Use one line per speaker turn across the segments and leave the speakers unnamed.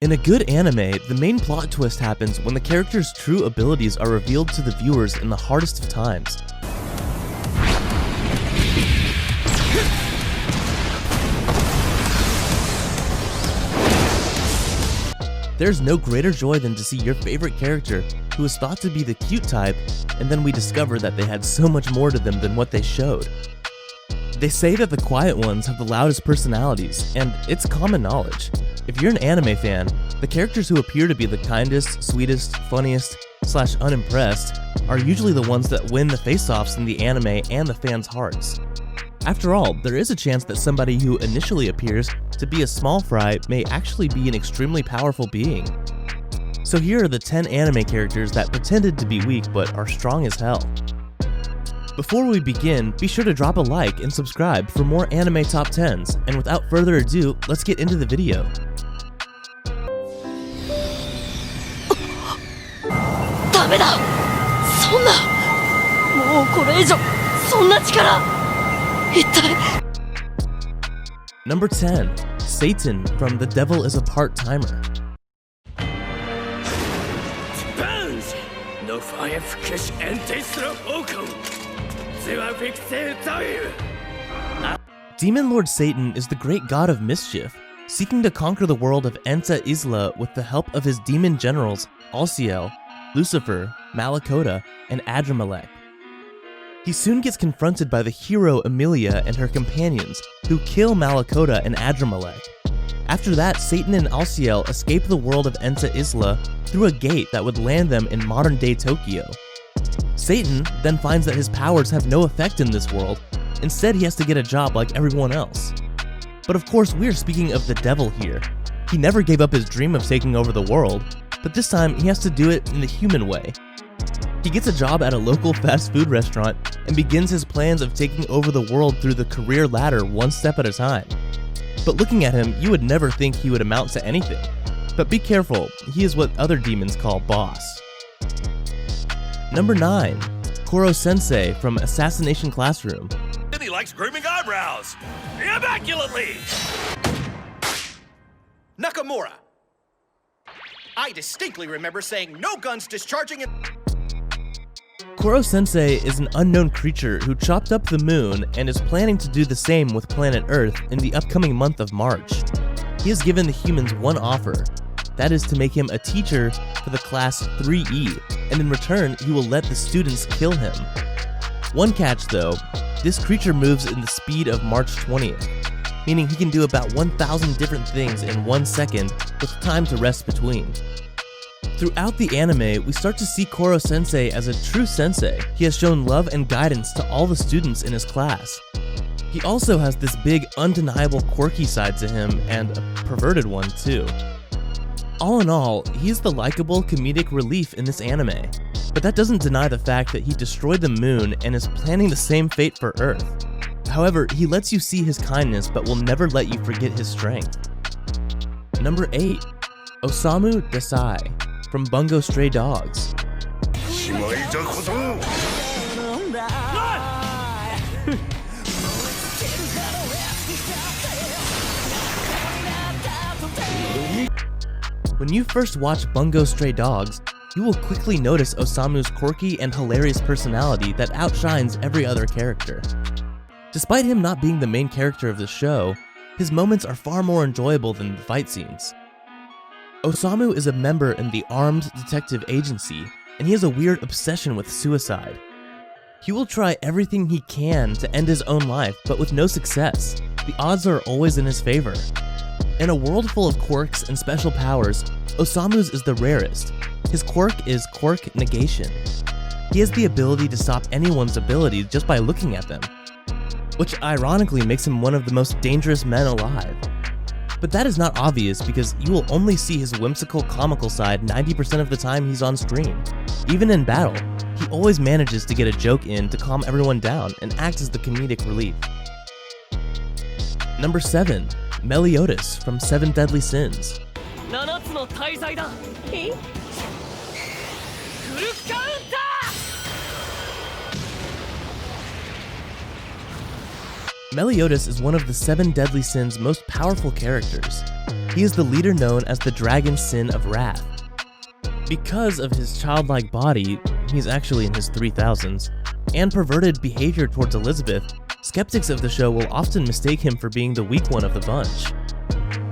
In a good anime, the main plot twist happens when the character's true abilities are revealed to the viewers in the hardest of times. There's no greater joy than to see your favorite character, who was thought to be the cute type, and then we discover that they had so much more to them than what they showed. They say that the quiet ones have the loudest personalities, and it's common knowledge. If you're an anime fan, the characters who appear to be the kindest, sweetest, funniest, / unimpressed are usually the ones that win the face-offs in the anime and the fans' hearts. After all, there is a chance that somebody who initially appears to be a small fry may actually be an extremely powerful being. So here are the 10 anime characters that pretended to be weak but are strong as hell. Before we begin, be sure to drop a like and subscribe for more anime top 10s, and without further ado, let's get into the video. Number 10. Satan from The Devil is a Part-Timer. Demon Lord Satan is the great god of mischief, seeking to conquer the world of Enta Isla with the help of his demon generals Alciel, Lucifer, Malakota, and Adramelech. He soon gets confronted by the hero Emilia and her companions, who kill Malakota and Adramelech. After that, Satan and Alciel escape the world of Enta Isla through a gate that would land them in modern-day Tokyo. Satan then finds that his powers have no effect in this world. Instead, he has to get a job like everyone else. But of course, we're speaking of the devil here. He never gave up his dream of taking over the world, but this time he has to do it in the human way. He gets a job at a local fast food restaurant and begins his plans of taking over the world through the career ladder one step at a time. But looking at him, you would never think he would amount to anything. But be careful, he is what other demons call boss. Number 9. Koro Sensei from Assassination Classroom.
He likes grooming eyebrows! Immaculately!
Nakamura! I distinctly remember saying no guns discharging in...
Koro Sensei is an unknown creature who chopped up the moon and is planning to do the same with planet Earth in the upcoming month of March. He has given the humans one offer, that is to make him a teacher for the class 3E, and in return he will let the students kill him. One catch though, this creature moves in the speed of March 20th, meaning he can do about 1,000 different things in 1 second with time to rest between. Throughout the anime, we start to see Koro Sensei as a true sensei. He has shown love and guidance to all the students in his class. He also has this big, undeniable quirky side to him, and a perverted one too. All in all, he is the likable comedic relief in this anime, but that doesn't deny the fact that he destroyed the moon and is planning the same fate for Earth. However, he lets you see his kindness but will never let you forget his strength. Number 8. Osamu Dazai from Bungo Stray Dogs. When you first watch Bungo Stray Dogs, you will quickly notice Osamu's quirky and hilarious personality that outshines every other character. Despite him not being the main character of the show, his moments are far more enjoyable than the fight scenes. Osamu is a member in the Armed Detective Agency, and he has a weird obsession with suicide. He will try everything he can to end his own life, but with no success. The odds are always in his favor. In a world full of quirks and special powers, Osamu's is the rarest. His quirk is quirk negation. He has the ability to stop anyone's ability just by looking at them, which ironically makes him one of the most dangerous men alive. But that is not obvious because you will only see his whimsical, comical side 90% of the time he's on screen. Even in battle, he always manages to get a joke in to calm everyone down and act as the comedic relief. Number 7. Meliodas from 7 Deadly Sins. Meliodas is one of the 7 Deadly Sins' most powerful characters. He is the leader known as the Dragon Sin of Wrath. Because of his childlike body, he's actually in his 3000s, and perverted behavior towards Elizabeth, skeptics of the show will often mistake him for being the weak one of the bunch.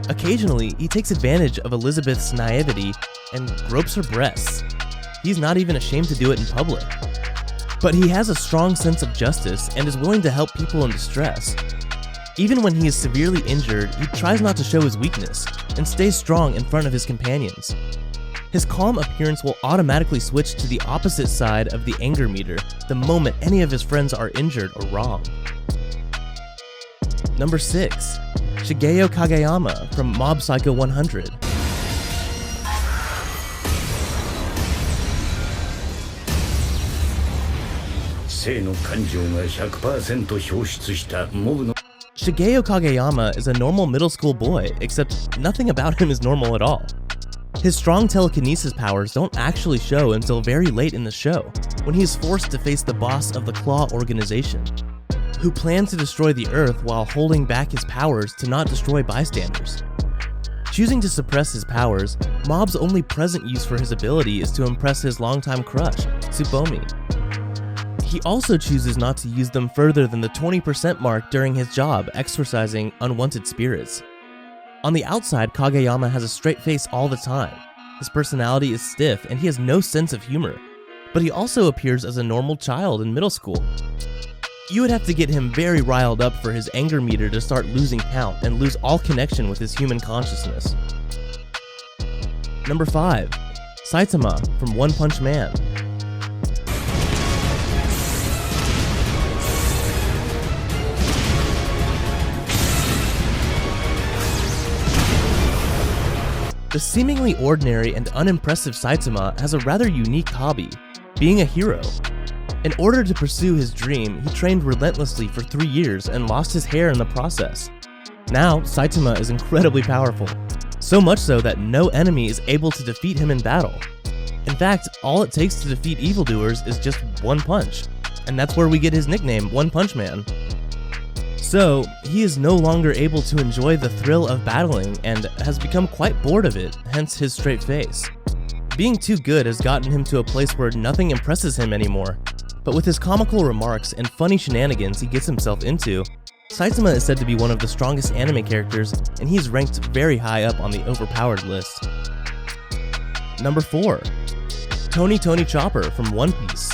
Occasionally, he takes advantage of Elizabeth's naivety and gropes her breasts. He's not even ashamed to do it in public. But he has a strong sense of justice and is willing to help people in distress. Even when he is severely injured, he tries not to show his weakness and stays strong in front of his companions. His calm appearance will automatically switch to the opposite side of the anger meter the moment any of his friends are injured or wrong. Number 6. Shigeo Kageyama from Mob Psycho 100. Shigeo Kageyama is a normal middle school boy, except nothing about him is normal at all. His strong telekinesis powers don't actually show until very late in the show, when he is forced to face the boss of the Claw organization, who plans to destroy the Earth while holding back his powers to not destroy bystanders. Choosing to suppress his powers, Mob's only present use for his ability is to impress his longtime crush, Tsubomi. He also chooses not to use them further than the 20% mark during his job exorcising unwanted spirits. On the outside, Kageyama has a straight face all the time. His personality is stiff and he has no sense of humor, but he also appears as a normal child in middle school. You would have to get him very riled up for his anger meter to start losing count and lose all connection with his human consciousness. Number 5. Saitama from One Punch Man. The seemingly ordinary and unimpressive Saitama has a rather unique hobby, being a hero. In order to pursue his dream, he trained relentlessly for 3 years and lost his hair in the process. Now, Saitama is incredibly powerful, so much so that no enemy is able to defeat him in battle. In fact, all it takes to defeat evildoers is just one punch, and that's where we get his nickname, One Punch Man. So, he is no longer able to enjoy the thrill of battling and has become quite bored of it, hence his straight face. Being too good has gotten him to a place where nothing impresses him anymore, but with his comical remarks and funny shenanigans he gets himself into, Saitama is said to be one of the strongest anime characters, and he is ranked very high up on the overpowered list. Number 4. Tony Chopper from One Piece.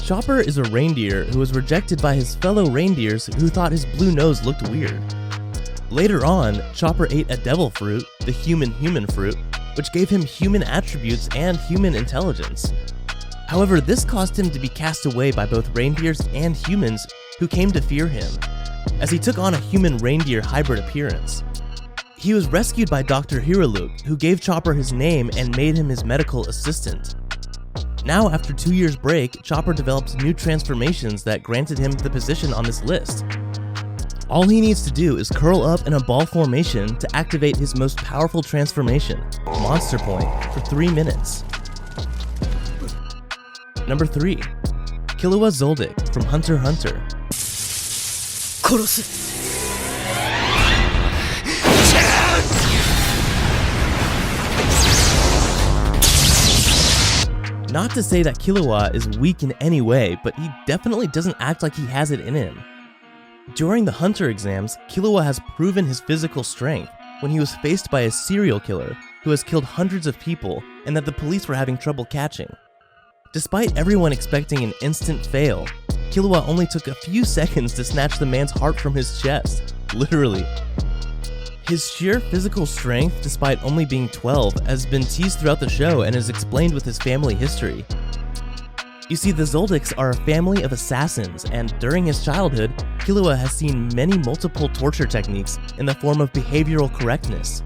Chopper is a reindeer who was rejected by his fellow reindeers who thought his blue nose looked weird. Later on, Chopper ate a devil fruit, the human fruit, which gave him human attributes and human intelligence. However, this caused him to be cast away by both reindeers and humans who came to fear him, as he took on a human-reindeer hybrid appearance. He was rescued by Dr. Hiruluk, who gave Chopper his name and made him his medical assistant. Now, after 2 years' break, Chopper developed new transformations that granted him the position on this list. All he needs to do is curl up in a ball formation to activate his most powerful transformation, Monster Point, for 3 minutes. Number 3. Killua Zoldyk from Hunter x Hunter. Not to say that Killua is weak in any way, but he definitely doesn't act like he has it in him. During the Hunter exams, Killua has proven his physical strength when he was faced by a serial killer who has killed hundreds of people and that the police were having trouble catching. Despite everyone expecting an instant fail, Killua only took a few seconds to snatch the man's heart from his chest, literally. His sheer physical strength, despite only being 12, has been teased throughout the show and is explained with his family history. You see, the Zoldyks are a family of assassins, and during his childhood, Killua has seen many multiple torture techniques in the form of behavioral correctness.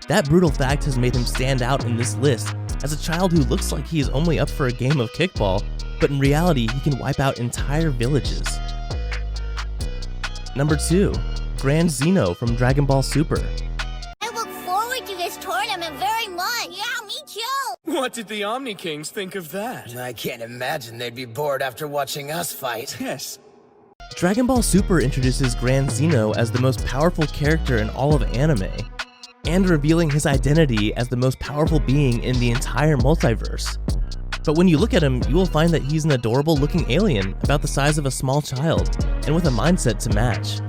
That brutal fact has made him stand out in this list as a child who looks like he is only up for a game of kickball, but in reality, he can wipe out entire villages. Number 2. Grand Zeno from Dragon Ball Super.
I look forward to this tournament very much. Yeah, me too. What did the Omni Kings think of that?
I can't imagine they'd be bored after watching us fight.
Yes.
Dragon Ball Super introduces Grand Zeno as the most powerful character in all of anime, and revealing his identity as the most powerful being in the entire multiverse. But when you look at him, you will find that he's an adorable looking alien about the size of a small child, and with a mindset to match.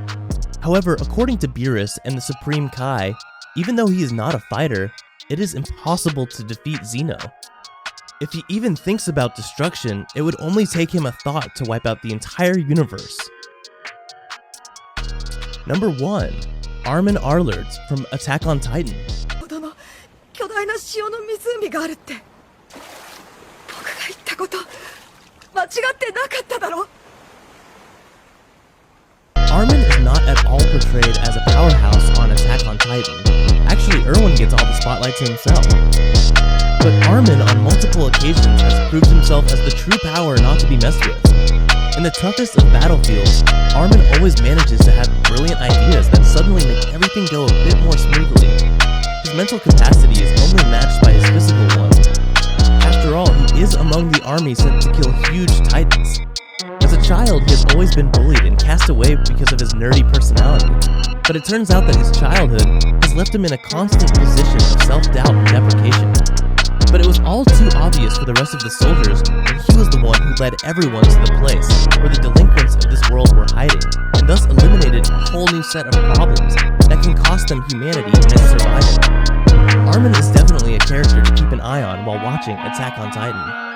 However, according to Beerus and the Supreme Kai, even though he is not a fighter, it is impossible to defeat Zeno. If he even thinks about destruction, it would only take him a thought to wipe out the entire universe. Number 1. Armin Arlerds from Attack on Titan. Armin is not at all portrayed as a powerhouse on Attack on Titan. Actually, Erwin gets all the spotlight to himself. But Armin on multiple occasions has proved himself as the true power not to be messed with. In the toughest of battlefields, Armin always manages to have brilliant ideas that suddenly make everything go a bit more smoothly. His mental capacity is only matched by his physical one. After all, he is among the army sent to kill huge titans. As a child, he has always been bullied and cast away because of his nerdy personality. But it turns out that his childhood has left him in a constant position of self-doubt and deprecation. But it was all too obvious for the rest of the soldiers when he was the one who led everyone to the place where the delinquents of this world were hiding, and thus eliminated a whole new set of problems that can cost them humanity and its survival. Armin is definitely a character to keep an eye on while watching Attack on Titan.